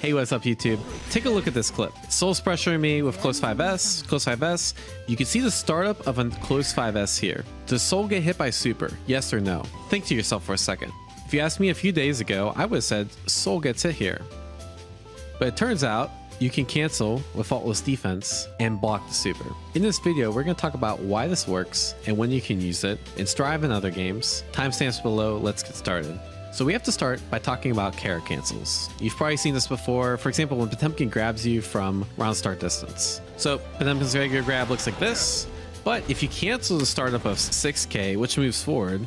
Hey, what's up YouTube? Take a look at this clip. Soul's pressuring me with close 5S. You can see the startup of a close 5S here. Does Soul get hit by super? Yes or no? Think to yourself for a second. If you asked me a few days ago, I would have said Soul gets hit here. But it turns out you can cancel with faultless defense and block the super. In this video, we're going to talk about why this works and when you can use it in Strive and other games. Timestamps below, let's get started. So we have to start by talking about character cancels. You've probably seen this before. For example, when Potemkin grabs you from round start distance. So Potemkin's regular grab looks like this, but if you cancel the startup of 6K, which moves forward,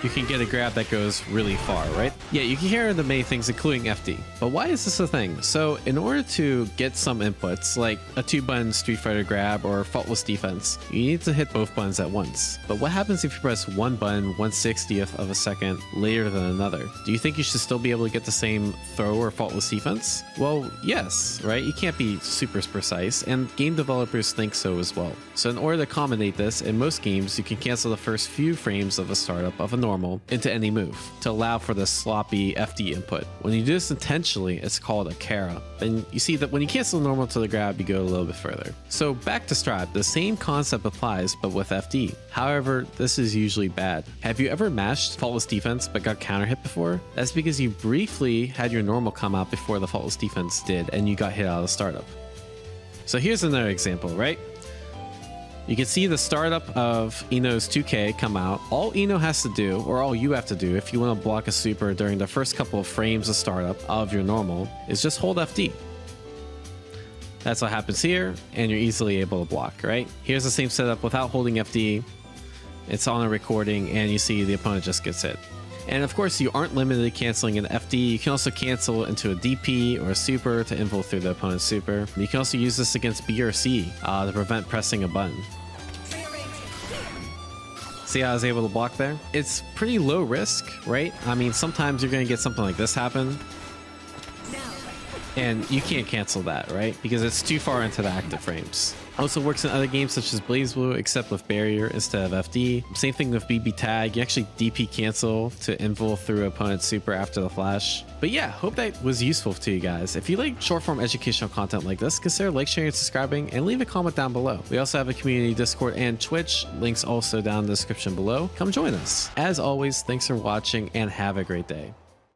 you can get a grab that goes really far, right? Yeah, you can hear the many things, including FD. But why is this a thing? So in order to get some inputs, like a 2-button Street Fighter grab or faultless defense, you need to hit both buttons at once. But what happens if you press one button 1/60th of a second later than another? Do you think you should still be able to get the same throw or faultless defense? Well, yes, right? You can't be super precise, and game developers think so as well. So in order to accommodate this, in most games, you can cancel the first few frames of a startup of a normal into any move to allow for the sloppy FD input. When you do this intentionally, it's called a Kara. And you see that when you cancel normal to the grab, you go a little bit further. So back to Strive, the same concept applies, but with FD. However, this is usually bad. Have you ever mashed faultless defense but got counter hit before? That's because you briefly had your normal come out before the faultless defense did, and you got hit out of the startup. So here's another example, right? You can see the startup of Ino's 2K come out. All Ino has to do, or all you have to do if you want to block a super during the first couple of frames of startup of your normal, is just hold FD. That's what happens here, and you're easily able to block, right? Here's the same setup without holding FD. It's on a recording, and you see the opponent just gets hit. And of course, you aren't limited to canceling an FD. You can also cancel into a DP or a super to invul through the opponent's super. You can also use this against B or C to prevent pressing a button. See how I was able to block there? It's pretty low risk, right? I mean, sometimes you're going to get something like this happen, and you can't cancel that, right? Because it's too far into the active frames. Also works in other games such as BlazBlue, except with barrier instead of FD. Same thing with BB tag. You actually DP cancel to invul through opponent's super after the flash. But yeah, hope that was useful to you guys. If you like short form educational content like this, consider like, sharing, and subscribing, and leave a comment down below. We also have a community Discord and Twitch, links also down in the description below. Come join us. As always, thanks for watching and have a great day.